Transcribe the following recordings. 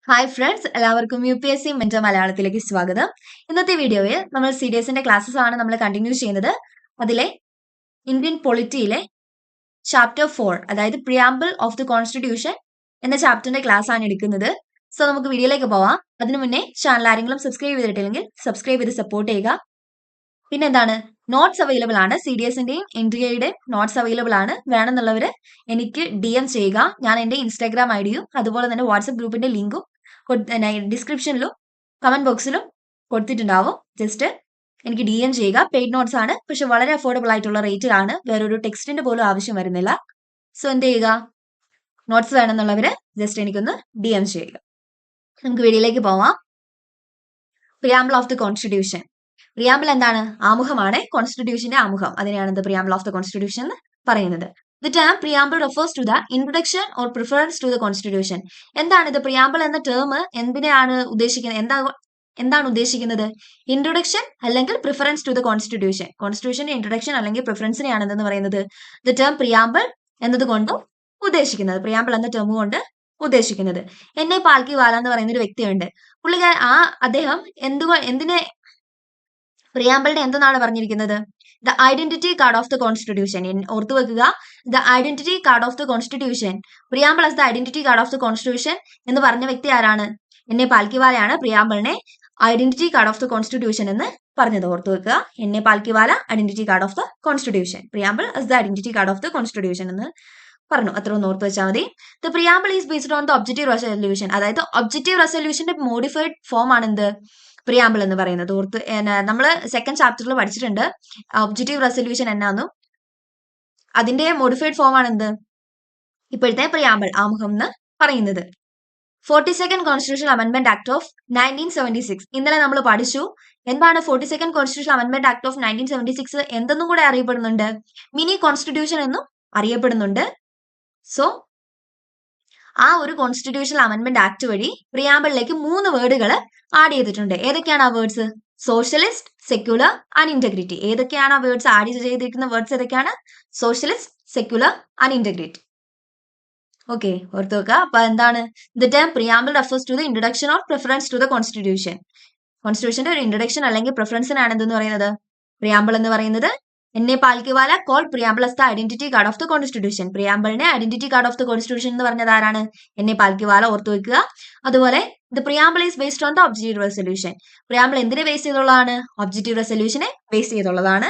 Hi friends, എല്ലാവർക്കും UPSC mentor മലയാളത്തിലേക്ക് സ്വാഗതം. ഇന്നത്തെ വീഡിയോയിൽ നമ്മൾ CDSന്റെ ക്ലാസ്സസ് ആണ് നമ്മൾ കണ്ടിന്യൂ ചെയ്യുന്നത്. അതിലെ ഇന്ത്യൻ പൊളിറ്റിയിലെ ചാപ്റ്റർ 4, അതായത് പ്രിയാമ്പിൾ ഓഫ് ദി കോൺസ്റ്റിറ്റ്യൂഷൻ എന്ന ചാപ്റ്ററിന്റെ ക്ലാസ് ആണ് എടുക്കുന്നത്. സോ നമുക്ക് വീഡിയോയിലേക്ക് പോവാം. അതിനു മുന്നേ ചാനൽ ആരെങ്കിലും സബ്സ്ക്രൈബ് ചെയ്തിട്ടില്ലെങ്കിൽ സബ്സ്ക്രൈബ് ചെയ്ത് സപ്പോർട്ട് ചെയ്യുക. പിന്നെ എന്താണ്, നോട്ട്സ് അവൈലബിൾ ആണ്. CDSന്റെയും ഇന്ത്യയുടെയും നോട്ട്സ് അവൈലബിൾ ആണ്. വേണമെന്നുള്ളവർ എനിക്ക് DM ചെയ്യുക. ഞാൻ എൻ്റെ ഇൻസ്റ്റാഗ്രാം IDയും അതുപോലെ തന്നെ വാട്സപ്പ് ഗ്രൂപ്പിന്റെ ലിങ്കും ഡിസ്ക്രിപ്ഷനിലും കമന്റ് ബോക്സിലും കൊടുത്തിട്ടുണ്ടാവും. ജസ്റ്റ് എനിക്ക് DM ചെയ്യുക. പെയ്ഡ് നോട്ട്സ് ആണ്, പക്ഷെ വളരെ അഫോർഡബിൾ ആയിട്ടുള്ള റേറ്റിലാണ്. വേറൊരു ടെക്സ്റ്റിന്റെ പോലും ആവശ്യം വരുന്നില്ല. സോ എന്ത് ചെയ്യുക, നോട്ട്സ് വേണമെന്നുള്ളവര് ജസ്റ്റ് എനിക്കൊന്ന് DM ചെയ്യുക. നമുക്ക് വീഡിയോയിലേക്ക് പോവാം. Preamble of the constitution. Preamble എന്താണ്? ആമുഖമാണ്. കോൺസ്റ്റിറ്റ്യൂഷന്റെ ആമുഖം. അതിനെയാണ് ഇത് പ്രിയാമ്പിൾ ഓഫ് ദി കോൺസ്റ്റിറ്റ്യൂഷൻ എന്ന് പറയുന്നത്. The term preamble refers to the introduction or preference to the constitution. എന്താണ് ഇത്? പ്രിയാമ്പിൾ എന്ന ടേം എന്തിനെയാണ് ഉദ്ദേശിക്കുന്നത്? എന്താണ് ഉദ്ദേശിക്കുന്നത്? ഇൻട്രൊഡക്ഷൻ അല്ലെങ്കിൽ പ്രിഫറൻസ് ടു ദ കോൺസ്റ്റിറ്റ്യൂഷൻ. കോൺസ്റ്റിറ്റ്യൂഷന്റെ ഇൻട്രൊഡക്ഷൻ അല്ലെങ്കിൽ പ്രിഫറൻസിനെയാണ് എന്തെന്ന് പറയുന്നത്? ദ ടേം പ്രിയാമ്പിൾ എന്നതുകൊണ്ട് ഉദ്ദേശിക്കുന്നത്, പ്രിയാമ്പിൾ എന്ന ടേം കൊണ്ട് ഉദ്ദേശിക്കുന്നത്. എന്നെ പാൽക്കിവാല എന്ന് പറയുന്ന ഒരു വ്യക്തിയുണ്ട്. അദ്ദേഹം എന്തിനെ പ്രിയാമ്പിളിനെ എന്തെന്നാണ് പറഞ്ഞിരിക്കുന്നത്? The identity card of the constitution. ഓർത്തു വെക്കുക, the identity card of the constitution. Preamble as the identity card of the constitution എന്ന് പറഞ്ഞ വ്യക്തി ആരാണ്? എന്നെ പാൽക്കിവാലയാണ് പ്രിയാമ്പിളിനെ identity card of the constitution എന്ന് പറഞ്ഞത്. ഓർത്തു വെക്കുക, എന്നെ Palkhivala identity card of the constitution, preamble as the identity card of the constitution എന്ന് പറഞ്ഞു. അത്ര ഒന്ന് ഓർത്ത് വെച്ചാൽ മതി. The preamble is based on the objective resolution. അതായത് ഒബ്ജക്റ്റീവ് റെസൊല്യൂഷന്റെ മോഡിഫൈഡ് ഫോം ആണ് എന്ത്? പ്രിയാമ്പിൾ എന്ന് പറയുന്നത്. ഓർത്ത് നമ്മള് സെക്കൻഡ് ചാപ്റ്ററിൽ പഠിച്ചിട്ടുണ്ട് ഒബ്ജക്റ്റീവ് റെസൊല്യൂഷൻ എന്നാന്നും. അതിന്റെ മോഡിഫൈഡ് ഫോം ആണ് എന്ത്? ഇപ്പോഴത്തെ പ്രിയാമ്പിൾ, ആമുഖം എന്ന് പറയുന്നത്. 42nd constitution amendment act of 1976 ഇന്നലെ നമ്മൾ പഠിച്ചു. എന്താണ് 42nd constitution amendment act of 1976? എന്തെന്നും കൂടെ അറിയപ്പെടുന്നുണ്ട്? മിനി കോൺസ്റ്റിറ്റ്യൂഷൻ എന്നും അറിയപ്പെടുന്നുണ്ട്. സോ ആ ഒരു കോൺസ്റ്റിറ്റ്യൂഷണൽ അമെന്റ്മെന്റ് ആക്ട് വഴി പ്രിയാമ്പിളിലേക്ക് 3 വേർഡുകൾ ആഡ് ചെയ്തിട്ടുണ്ട്. ഏതൊക്കെയാണ് ആ words? Socialist, secular and integrity. ഏതൊക്കെയാണ് ആ വേർഡ്സ് ആഡ് ചെയ്തിരിക്കുന്ന വേർഡ്സ്? ഏതൊക്കെയാണ്? Socialist, secular and integrity. Okay, ഓർത്ത് വെക്കുക. അപ്പൊ എന്താണ്? The term preamble refers to the introduction or preference to the constitution. കോൺസ്റ്റിറ്റ്യൂഷന്റെ ഒരു ഇൻട്രൊഡക്ഷൻ അല്ലെങ്കിൽ പ്രിഫറൻസിനാണ് എന്തെന്ന് പറയുന്നത്? പ്രിയാമ്പിൾ എന്ന് പറയുന്നത്. എന്നെ Palkhivala call preamble as the identity card of the constitution. പ്രിയാമ്പിളിനെ identity card of the constitution എന്ന് പറഞ്ഞത് ആരാണ്? എന്നെ പാൽക്കിവാല. ഓർത്തു വെക്കുക. അതുപോലെ the preamble is based on the objective resolution. Preamble എന്തിനെ ബേസ് ചെയ്തുള്ളതാണ്? ഒബ്ജക്റ്റീവ് റെസൊല്യൂഷനെ ബേസ് ചെയ്തുള്ളതാണ്.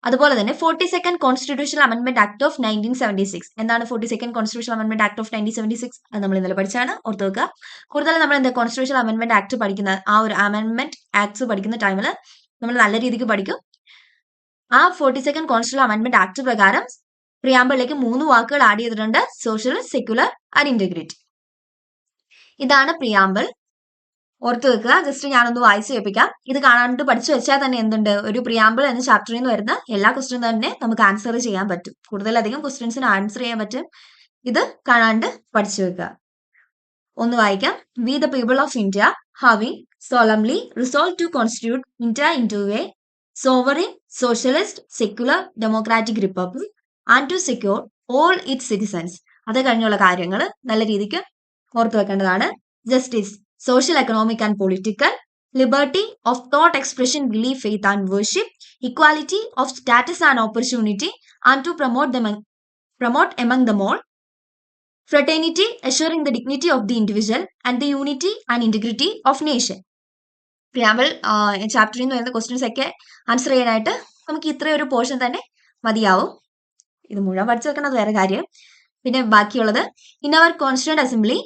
അതുപോലെ തന്നെ 42nd constitutional amendment act of 1976. എന്താണ് 42nd constitutional amendment act of 1976? അത് നമ്മൾ ഇന്നലെ പഠിച്ചാണ്. ഓർത്തു വെക്കുക. കൂടുതൽ നമ്മൾ എന്താ കോൺസ്റ്റിറ്റ്യൂഷണൽ അമെന്റ്മെന്റ് ആക്ട് പഠിക്കുന്ന ആ ഒരു അമെന്റ്മെന്റ് ആക്ട്സ് പഠിക്കുന്ന ടൈമിൽ നമ്മൾ നല്ല രീതിക്ക് പഠിക്കും. ആ 42nd കോൺസ്റ്റിറ്റ്യൂഷണൽ അമെന്റ്മെന്റ് ആക്ട് പ്രകാരം പ്രിയാമ്പിളിലേക്ക് 3 വാക്കുകൾ ആഡ് ചെയ്തിട്ടുണ്ട്: സോഷ്യലിസ്റ്റ്, സെക്യുലർ ആൻഡ് ഇന്റഗ്രിറ്റി. ഇതാണ് പ്രിയാമ്പിൾ. ഓർത്തു വെക്കുക. ജസ്റ്റ് ഞാനൊന്ന് വായിച്ചു കേൾപ്പിക്കാം. ഇത് കാണാണ്ട് പഠിച്ചു വെച്ചാൽ തന്നെ എന്തുണ്ട്, ഒരു പ്രിയാമ്പിൾ എന്ന ചാപ്റ്ററിൽ നിന്ന് വരുന്ന എല്ലാ ക്വസ്റ്റ്യനും തന്നെ നമുക്ക് ആൻസർ ചെയ്യാൻ പറ്റും. കൂടുതലധികം ക്വസ്റ്റ്യൻസിന് ആൻസർ ചെയ്യാൻ പറ്റും. ഇത് കാണാണ്ട് പഠിച്ചു വെക്കുക. ഒന്ന് വായിക്കാം. V the people of India having solemnly resolved to constitute India into a sovereign, socialist, secular, democratic republic and to secure all its citizens. അത് കഴിഞ്ഞുള്ള കാര്യങ്ങൾ നല്ല രീതിക്ക് ഓർത്തു വെക്കേണ്ടതാണ്. Justice, social, economic and political, liberty of thought expression, belief, faith and worship, equality of status and opportunity and to promote among them all, fraternity, assuring the dignity of the individual and the unity and integrity of nation. Preamble ചാപ്റ്ററിൽ നിന്ന് വരുന്ന questions ഒക്കെ answer ചെയ്യാനായിട്ട് നമുക്ക് ഇത്രയൊരു portion തന്നെ മതിയാവും. ഇത് മുഴുവൻ പഠിച്ചു വെക്കണം, അത് വേറെ കാര്യം. പിന്നെ ബാക്കിയുള്ളത്, in our constituent assembly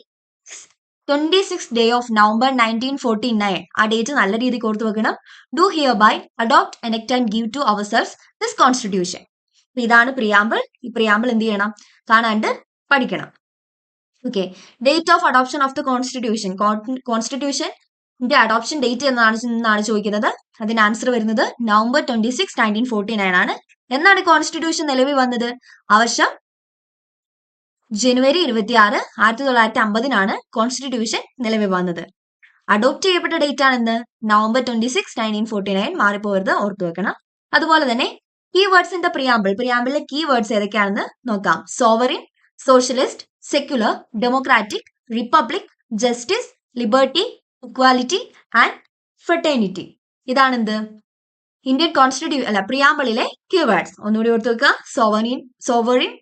26th day of November 1949, ആ ഡേറ്റ് നല്ല രീതിക്ക് ഓർത്തു വെക്കണം. Do hereby adopt, enact and give to ourselves this constitution. ഇതാണ് പ്രിയാമ്പിൾ. ഈ പ്രിയാമ്പിൾ എന്ത് ചെയ്യണം? കാണാണ്ട് പഠിക്കണം. Okay, date of adoption of the constitution. കോൺസ്റ്റിറ്റ്യൂഷന്റെ അഡോപ്ഷൻ ഡേറ്റ് എന്നാണ് ചോദിക്കുന്നത്. അതിന് ആൻസർ വരുന്നത് November 26, 1949 ആണ്. എന്നാണ് കോൺസ്റ്റിറ്റ്യൂഷൻ നിലവിൽ വന്നത്? ആ വർഷം January 26, 1950 കോൺസ്റ്റിറ്റ്യൂഷൻ നിലവിൽ വന്നത്. അഡോപ്റ്റ് ചെയ്യപ്പെട്ട ഡേറ്റ് ആണെന്ന് November 26, 1949. മാറിപ്പോകരുത്, ഓർത്തു വെക്കണം. അതുപോലെ തന്നെ key words in the preamble. പ്രിയാമ്പിളിലെ കീ വേർഡ്സ് ഏതൊക്കെയാണെന്ന് നോക്കാം. Sovereign, socialist, secular, democratic, republic, justice, liberty, equality and fraternity. ഇതാണ് എന്ത് ഇന്ത്യൻ പ്രിയാമ്പിളിലെ കീവേഡ്സ്. ഒന്നുകൂടി ഓർത്ത് വെക്കുക. Sovereign,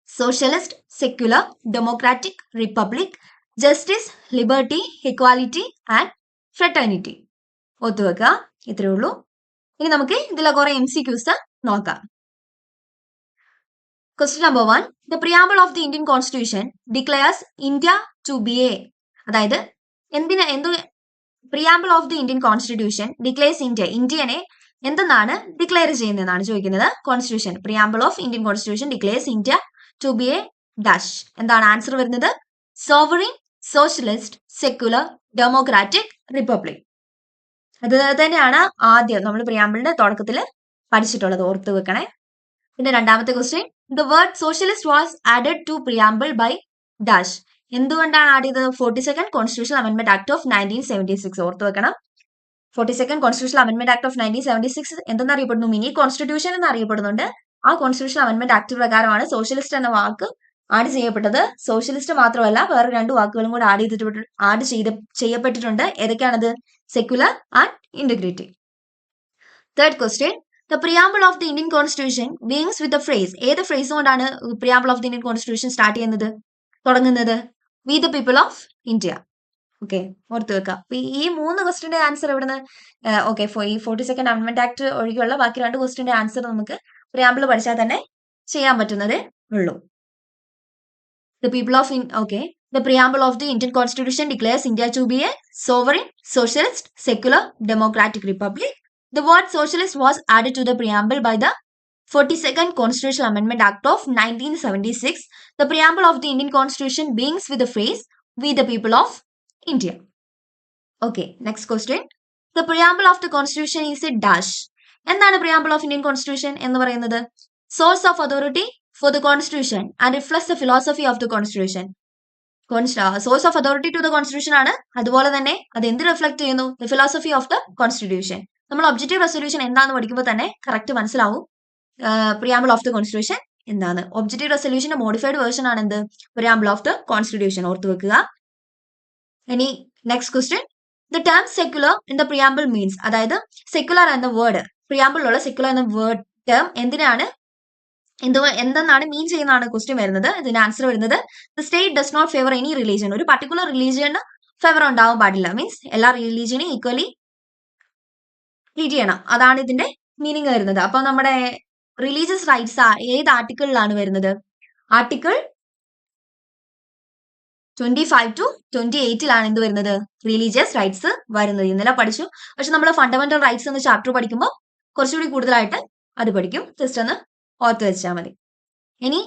socialist, secular, democratic, republic, justice, liberty, equality and fraternity. ഓർത്തു വെക്കുക. ഇത്രയേ ഉള്ളൂ. ഇനി നമുക്ക് ഇതിലെ കുറെ MCQs നോക്കാം. Question number 1. The preamble of the Indian Constitution declares India to be a. അതായത് preamble of the Indian constitution declares ഇന്ത്യനെ എന്തെന്നാണ് ഡിക്ലെയർ ചെയ്യുന്നതെന്നാണ് ചോദിക്കുന്നത്. Constitution, preamble of Indian constitution declares India to be a dash. എന്താണ് answer വരുന്നത്? Sovereign, socialist, secular, democratic, republic. അത് തന്നെയാണ് ആദ്യം നമ്മൾ പ്രിയാമ്പിളിന്റെ തുടക്കത്തിൽ പഠിച്ചിട്ടുള്ളത്. ഓർത്ത് വെക്കണേ. പിന്നെ രണ്ടാമത്തെ question, the word socialist was added to preamble by dash. എന്തുകൊണ്ടാണ് ആഡ് ചെയ്തത്? 42nd constitutional amendment act of 1976. ഓർത്ത് വെക്കണം. 42nd constitutional amendment act of 1976 എന്തെന്നറിയപ്പെടുന്നു? മിനി കോൺസ്റ്റിറ്റ്യൂഷൻ എന്ന് അറിയപ്പെടുന്നുണ്ട്. ആ കോൺസ്റ്റിറ്റ്യൂഷണൽ അമെന്റ്മെന്റ് ആക്ട് പ്രകാരമാണ് സോഷ്യലിസ്റ്റ് എന്ന വാക്ക് ആഡ് ചെയ്യപ്പെട്ടത്. സോഷ്യലിസ്റ്റ് മാത്രമല്ല, വേറെ 2 വാക്കുകളും കൂടെ ആഡ് ചെയ്യപ്പെട്ടിട്ടുണ്ട്. ഏതൊക്കെയാണത്? Secular and integrity. Third question, the preamble of the Indian constitution begins with the phrase. ഏത് ഫ്രേസ് കൊണ്ടാണ് preamble of the Indian constitution start ചെയ്യുന്നത്, തുടങ്ങുന്നത്? We the people of India. Okay, ഓർത്ത് വെക്കാം. ഈ 3 ക്വസ്റ്റിന്റെ ആൻസർ എവിടുന്ന്? ഓക്കെ, ഈ 42nd അമെന്റ്മെന്റ് ആക്ട് ഒഴികെയുള്ള ബാക്കി 2 ക്വസ്റ്റിന്റെ ആൻസർ നമുക്ക് പ്രിയാമ്പിൾ പഠിച്ചാൽ തന്നെ ചെയ്യാൻ പറ്റുന്നതേ ഉള്ളൂ. The people of the preamble of the Indian Constitution declares India to be a sovereign, socialist, secular, democratic republic. The word socialist was added to the preamble by the 42nd Constitutional Amendment Act of 1976. The preamble of the Indian Constitution begins with the phrase, "We the people of India." Okay, next question. The preamble of the Constitution is a dash. എന്താണ് preamble of Indian Constitution എന്ന് പറയുന്നത്? Source of authority for the Constitution and reflects the philosophy of the Constitution. Source of authority to the Constitution ആണ്. അതുപോലെ തന്നെ അത് എന്ത് reflect ചെയ്യുന്നു? The philosophy of the Constitution. നമ്മൾ ഒബ്ജക്റ്റീവ് റെസൊല്യൂഷൻ എന്താന്ന് പഠിക്കുമ്പോൾ തന്നെ കറക്റ്റ് മനസ്സിലാവും പ്രിയാമ്പിൾ ഓഫ് ദ കോൺസ്റ്റിറ്റ്യൂഷൻ എന്താണ്. ഒബ്ജക്റ്റീവ് റെസൊല്യൂഷന്റെ മോഡിഫൈഡ് വേർഷൻ ആണ് എന്ത്? Preamble of the constitution. ഓർത്ത് വെക്കുക. ഇനി next question, the term secular in the preamble means. അതായത് സെക്യുലർ എന്ന വേർഡ്, പ്രിയാമ്പിളിലുള്ള സെക്യുലർ എന്ന വേർഡ് ടേം എന്തെന്നാണ് മീൻ ചെയ്യുന്നതാണ് ക്വസ്റ്റ്യൻ വരുന്നത്. ഇതിന്റെ ആൻസർ വരുന്നത്, the state does not favour any religion. ഒരു പർട്ടിക്കുലർ റിലീജിയന് ഫേവർ ഉണ്ടാവാൻ പാടില്ല. മീൻസ് എല്ലാ റിലീജിയനെയും ഈക്വലി ട്രീറ്റ് ചെയ്യണം. അതാണ് ഇതിന്റെ മീനിങ് വരുന്നത്. അപ്പൊ നമ്മുടെ റിലീജിയസ് റൈറ്റ്സ് ഏത് ആർട്ടിക്കിളിലാണ് വരുന്നത്? ആർട്ടിക്കിൾ 25 to 28 എന്ത് വരുന്നത്? റിലീജിയസ് റൈറ്റ്സ് വരുന്നത്. ഇന്നലെ പഠിച്ചു. പക്ഷെ നമ്മൾ ഫണ്ടമെന്റൽ റൈറ്റ്സ് എന്ന ചാപ്റ്റർ പഠിക്കുമ്പോൾ കുറച്ചുകൂടി കൂടുതലായിട്ട് അത് പഠിക്കും. ജസ്റ്റ് ഒന്ന് ഓർത്ത് വെച്ചാൽ മതി. ഇനി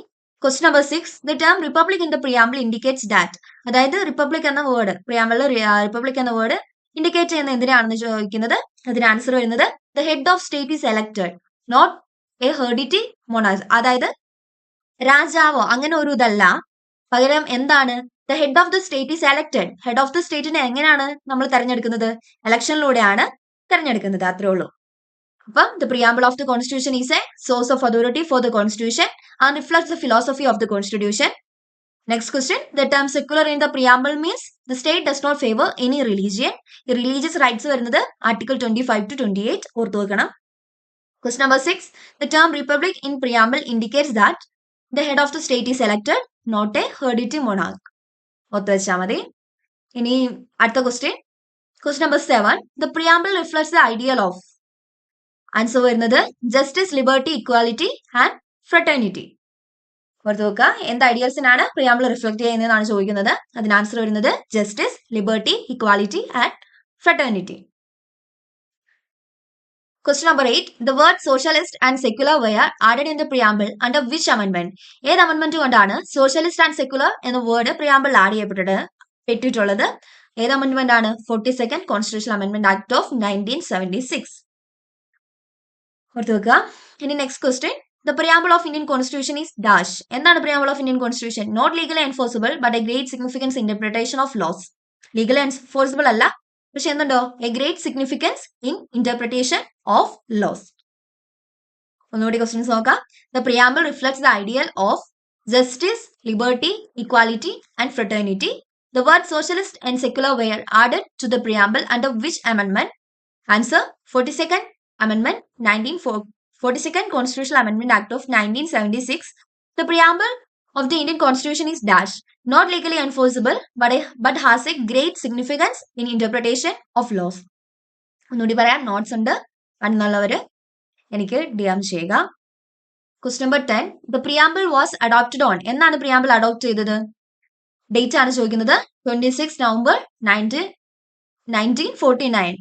question number 6, the term republic in the preamble indicates that. അതായത് റിപ്പബ്ലിക് എന്ന വേർഡ്, പ്രിയാമ്പിളിൽ റിപ്പബ്ലിക് എന്ന വേർഡ് ഇൻഡിക്കേറ്റ് ചെയ്യുന്ന എന്തിനാണെന്ന് ചോദിക്കുന്നത്. അതിന് ആൻസർ വരുന്നത്, the head of state is elected, not a heredity monarch. അതായത് രാജാവോ അങ്ങനെ ഒരു ഇതല്ല, പകരം എന്താണ്? The head of the state is elected. Head of the സ്റ്റേറ്റിനെ എങ്ങനെയാണ് നമ്മൾ തെരഞ്ഞെടുക്കുന്നത്? ഇലക്ഷനിലൂടെയാണ് തെരഞ്ഞെടുക്കുന്നത്. അത്രേ ഉള്ളൂ. അപ്പം the preamble of the constitution is a source of authority for the constitution and reflects the philosophy of the constitution. Next question, the term secular in the preamble means the state does not favour any religion. ഈ religious rights വരുന്നത് article 25 to 28. ഓർത്തു വെക്കണം. Question number 6, the term republic in preamble indicates that the head of the state is elected, not a heredity monarch. ഓർത്തു വെച്ചാൽ മതി. ഇനി അടുത്ത question number 7, the preamble reflects the ideal of. Answer വരുന്നത് justice, liberty, equality and fraternity. ഓർത്ത് വെക്കുക. എന്ത് ഐഡിയൽസിനാണ് preamble reflect ചെയ്യുന്നതെന്നാണ് ചോദിക്കുന്നത്. അതിന് ആൻസർ വരുന്നത് justice, liberty, equality and fraternity. Question number 8, the word socialist and secular were added in the preamble under which amendment. ഏത് amendment കൊണ്ടാണ് socialist and secular എന്ന word preamble add ചെയ്യപ്പെട്ടിട്ടുള്ളത്? ഏത് അമെന്റ്മെന്റ് ആണ്? 42nd constitutional amendment act of 1976. ഓർത്ത് വെക്കുക. ഇനി next question, the preamble of Indian constitution is dash. എന്താണ് preamble of Indian constitution? Not legally enforceable but a great significance interpretation of laws. Legally enforceable അല്ല, പക്ഷെ എന്തുണ്ടോ? A great significance in interpretation of laws. ഒന്നുകൂടി questions നോക്കാം. The preamble reflects the ideal of justice, liberty, equality and fraternity. the word socialist and secular were added to the preamble under which amendment? Answer, 42nd Amendment, 42nd Constitutional Amendment Act of 1976. The preamble of the Indian Constitution is dash, not legally enforceable, but has a great significance in interpretation of laws. ഒന്നുകൂടി പറയാം, notes ഉണ്ട്, അന്നുള്ളവര് എനിക്ക് DM ചെയ്യുക. Question number 10. The preamble was adopted on. എന്നാണ് preamble adopt ചെയ്തത്? Date ആണ് ചോദിക്കുന്നത്. 26 November 1949.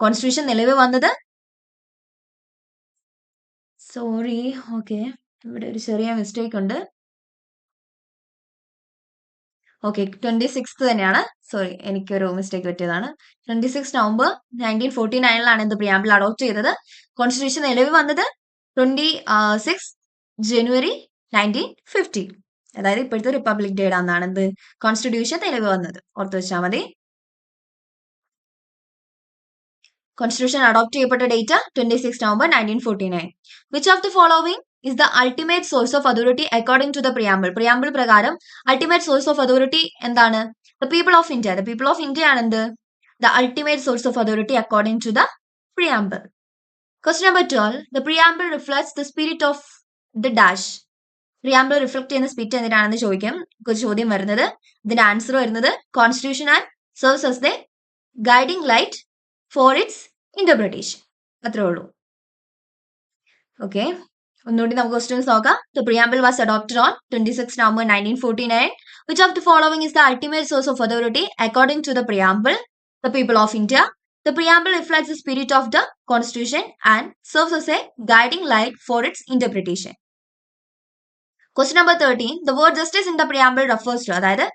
Constitution നിലവിൽ വന്നത്, സോറി, ഓക്കെ, ഇവിടെ ഒരു ചെറിയ മിസ്റ്റേക്ക് ഉണ്ട്. ഓക്കെ, 26 തന്നെയാണ്, സോറി, എനിക്കൊരു മിസ്റ്റേക്ക് പറ്റിയതാണ്. 26 നവംബർ 1949 ഇത് പ്രിയാമ്പിൾ അഡോപ്റ്റ് ചെയ്തത്. കോൺസ്റ്റിറ്റ്യൂഷൻ നിലവിൽ വന്നത് 26 ജനുവരി 1950, അതായത് ഇപ്പോഴത്തെ റിപ്പബ്ലിക് ഡേ അന്നാണ് എന്ത് കോൺസ്റ്റിറ്റ്യൂഷൻ നിലവിൽ വന്നത്. ഓർത്ത് വെച്ചാൽ മതി. കോൺസ്റ്റിറ്റ്യൂഷൻ അഡോപ്റ്റ് ചെയ്യപ്പെട്ട date 26 November 1949. Which of the following is the ultimate source of authority according to the preamble? Preamble പ്രകാരം ultimate source of authority എന്താണ്? The people of India. The people of India ആണ് എന്ത്? The ultimate source of authority according to the preamble. Question number 12. The preamble reflects the spirit of the dash. Preamble reflect ചെയ്യുന്ന spirit എന്തിനാണെന്ന് ചോദിക്കും. ഒരു ചോദ്യം വരുന്നത്. ഇതിന്റെ ആൻസർ വരുന്നത് Constitution and serves as the guiding light for its interpretation. അത്രേ ഉള്ളൂ. ഓക്കെ, ഒന്നുകൂടി നമുക്ക് ക്വസ്റ്റ്യൻസ് നോക്കാം. The preamble was adopted on 26 November 1949. Which of the following is the ultimate source of authority according to the preamble? The people of India. The preamble reflects the spirit of the Constitution and serves as a guiding light for its interpretation. Question number 13. The word justice in the preamble refers to, അതായത്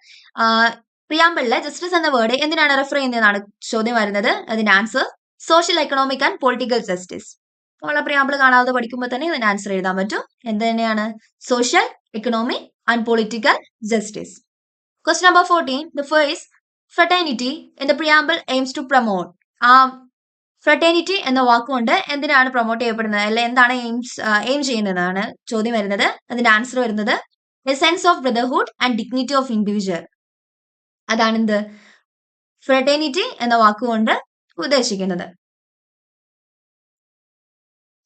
പ്രിയാമ്പിളിലെ justice എന്ന word എന്തിനാണ് refer ചെയ്യുന്നതാണ് ചോദ്യം വരുന്നത്. അതിന്റെ answer social, economic and political justice. നമ്മളെ preamble കാണാതെ പഠിക്കുമ്പോൾ തന്നെ ഇതിന് ആൻസർ എഴുതാൻ പറ്റും. എന്ത് തന്നെയാണ്? Social, economic and political justice. Question number 14. The phrase fraternity in the preamble aims to promote. Fraternity എന്ന വാക്കുകൊണ്ട് എന്തിനാണ് പ്രൊമോട്ട് ചെയ്യപ്പെടുന്നത്, അല്ലെ എന്താണ് എയിം ചെയ്യുന്നതാണ് ചോദ്യം വരുന്നത്. അതിന്റെ ആൻസർ വരുന്നത് A sense of brotherhood and dignity of individual. അതാണ് എന്ത് ഫ്രട്ടേണിറ്റി എന്ന വാക്കുകൊണ്ട് ഉദ്ദേശിക്കുന്നത്.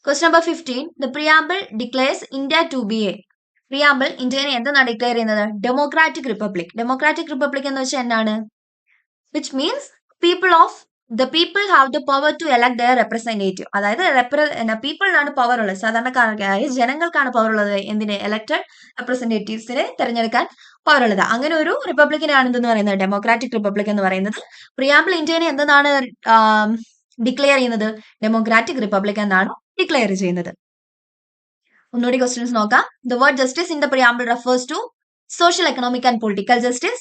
Question number 15. The preamble declares India to be a. Preamble ഇന്ത്യനെ എന്താണ് ഡിക്ലെയർ ചെയ്യുന്നത്? Democratic republic. ഡെമോക്രാറ്റിക് റിപ്പബ്ലിക് എന്ന് വെച്ചാൽ എന്താണ്? Which means the people have the power to elect their representative. അതായത് പീപ്പിളിനാണ് പവർ ഉള്ളത്, സാധാരണക്കാരായ ജനങ്ങൾക്കാണ് പവർ ഉള്ളത്. എന്തിന്? എലക്ടഡ് റെപ്രസെന്റേറ്റീവ്സിനെ തെരഞ്ഞെടുക്കാൻ പവർ ഉള്ളത്. അങ്ങനെ ഒരു റിപ്പബ്ലിക്കിനാണ് എന്തെന്ന് പറയുന്നത്? ഡെമോക്രാറ്റിക് റിപ്പബ്ലിക് എന്ന് പറയുന്നത്. പ്രിയാമ്പിൾ ഇന്ത്യനെ എന്താണ് ഡിക്ലെയർ ചെയ്യുന്നത്? ഡെമോക്രാറ്റിക് റിപ്പബ്ലിക് എന്നാണ് ഡിക്ലെയർ ചെയ്യുന്നത്. ഒന്നുകൂടി ക്വസ്റ്റ്യൻസ് നോക്കാം. The word justice in the preamble refers to social, economic and political justice.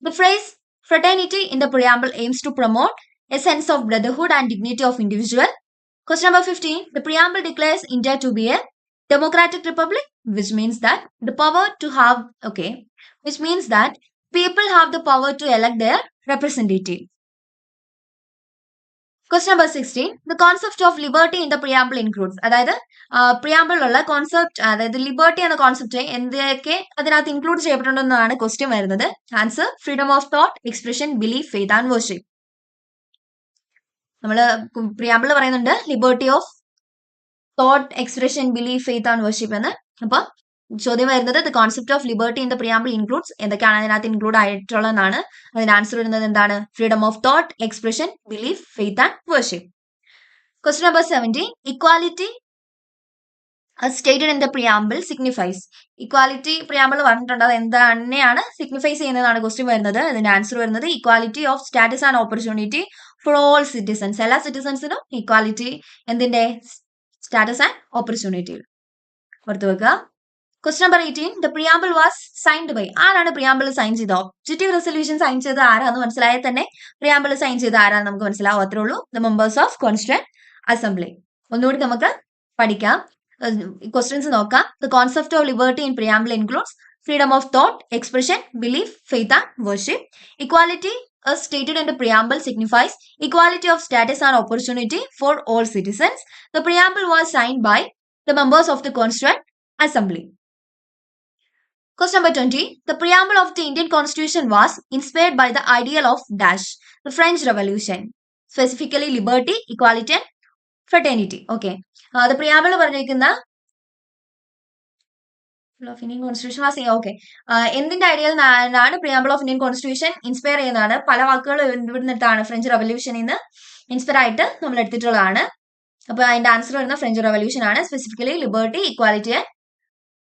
The phrase fraternity in the preamble aims to promote a sense of brotherhood and dignity of individual. Question number 15. The preamble declares India to be a democratic republic, which means that people have the power to elect their representative. Question number 16. The concept of liberty in the preamble includes. അതായത് പ്രിയാമ്പിളിലുള്ള concept, അതായത് liberty എന്ന concept എന്തൊക്കെ അതിനകത്ത് include ചെയ്യപ്പെട്ടുണ്ടെന്നാണ് question വരുന്നത്. Answer freedom of thought, expression, belief, faith and worship. നമ്മള് preamble പറയുന്നുണ്ട് liberty of thought, expression, belief, faith and worship എന്ന്. അപ്പൊ ചോദ്യം വരുന്നത് the concept of liberty in the preamble includes. എന്തൊക്കെയാണ് അതിനകത്ത് ഇൻക്ലൂഡ് ആയിട്ടുള്ളതെന്നാണ്. അതിന് ആൻസർ വരുന്നത് എന്താണ്? Freedom of thought, expression, belief, faith and worship. Question number 17. Equality stated in the preamble signifies. Equality preamble പറഞ്ഞിട്ടുണ്ട്, അത് എന്താണ് സിഗ്നിഫൈസ് ചെയ്യുന്നതാണ് ക്വസ്റ്റ്യൻ വരുന്നത്. അതിന്റെ ആൻസർ വരുന്നത് equality of status and opportunity for all citizens. എല്ലാ സിറ്റിസൺസിനും ഇക്വാലിറ്റി എന്തിന്റെ? Status and opportunity. ഓർത്തു വെക്കുക. Question number 18. The preamble was signed by. ആരാണ് പ്രിയാമ്പിൾ സൈൻ ചെയ്തത്? ഒബ്ജക്റ്റീവ് റെസൊല്യൂഷൻ സൈൻ ചെയ്ത് ആരാന്ന് മനസ്സിലായാൽ തന്നെ പ്രിയാമ്പിൾ സൈൻ ചെയ്ത് ആരാന്ന് നമുക്ക് മനസ്സിലാവും. അത്രേ ഉള്ളൂ. The members of constituent assembly. ഒന്നുകൂടി നമുക്ക് പഠിക്കാം. ക്വസ്റ്റ്യൻസ് നോക്കാം. The concept of liberty in preamble includes freedom of thought, expression, belief, faith and worship. Equality as stated in the preamble signifies equality of status and opportunity for all citizens. The preamble was signed by the members of the constituent assembly. Question number 20. The preamble of the Indian Constitution was inspired by the ideal of dash, the French Revolution, specifically liberty, equality and fraternity. Okay. The preamble പറഞ്ഞിരിക്കുന്ന of Indian constitution was okay. എന്തിന്റെ ഐഡിയയിൽ നിന്നാണ് preamble of Indian constitution inspire ചെയ്യുന്നതാണ്? പല വാക്കുകൾ ഇവിടുന്നിട്ടാണ് French റവല്യൂഷനിൽ നിന്ന് inspire ആയിട്ട് നമ്മൾ എടുത്തിട്ടുള്ളതാണ്. അപ്പൊ അതിന്റെ ആൻസർ വരുന്ന ഫ്രഞ്ച് റവല്യൂഷൻ ആണ്. Specifically liberty, equality and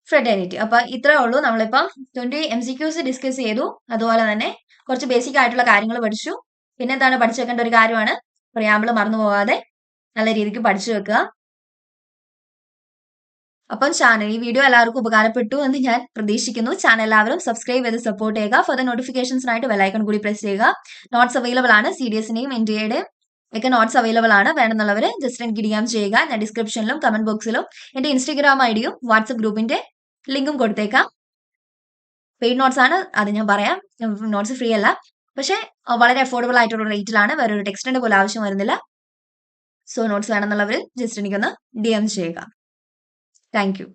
fraternity. അപ്പൊ ഇത്രേ ഉള്ളൂ. നമ്മളിപ്പം 20 MCQs ഡിസ്കസ് ചെയ്തു. അതുപോലെ തന്നെ കുറച്ച് ബേസിക് ആയിട്ടുള്ള കാര്യങ്ങൾ പഠിച്ചു. പിന്നെ എന്താണ് പഠിച്ചു വെക്കേണ്ട ഒരു കാര്യമാണ് പ്രിയാമ്പിൾ മറന്നു പോകാതെ നല്ല രീതിക്ക് പഠിച്ചു വെക്കുക. അപ്പം ഈ വീഡിയോ എല്ലാവർക്കും ഉപകാരപ്പെട്ടു എന്ന് ഞാൻ പ്രതീക്ഷിക്കുന്നു. ചാനൽ എല്ലാവരും സബ്സ്ക്രൈബ് ചെയ്ത് സപ്പോർട്ട് ചെയ്യുക. ഫർദർ നോട്ടിഫിക്കേഷൻസിനായിട്ട് ബെല്ലൈക്കൺ കൂടി പ്രസ് ചെയ്യുക. നോട്ട്സ് അവൈലബിൾ ആണ്. CDSന്റെയും NDAയുടെയും ഒക്കെ നോട്ട്സ് അവൈലബിൾ ആണ്. വേണമെന്നുള്ളവർ ജസ്റ്റ് എനിക്ക് DM ചെയ്യുക. ഞാൻ ഡിസ്ക്രിപ്ഷനിലും കമന്റ് ബോക്സിലും എന്റെ ഇൻസ്റ്റഗ്രാം ഐഡിയും വാട്സ്ആപ്പ് ഗ്രൂപ്പിന്റെ ലിങ്കും കൊടുത്തേക്കാം. പെയ്ഡ് നോട്ട്സ് ആണ്, അത് ഞാൻ പറയാം. നോട്ട്സ് ഫ്രീ അല്ല, പക്ഷെ വളരെ അഫോർഡബിൾ ആയിട്ടുള്ള റേറ്റിലാണ്. വേറൊരു ടെക്സ്റ്റിന്റെ പോലെ ആവശ്യം വരുന്നില്ല. സോ നോട്ട്സ് വേണമെന്നുള്ളവർ ജസ്റ്റ് എനിക്കൊന്ന് DM ചെയ്യുക. Thank you.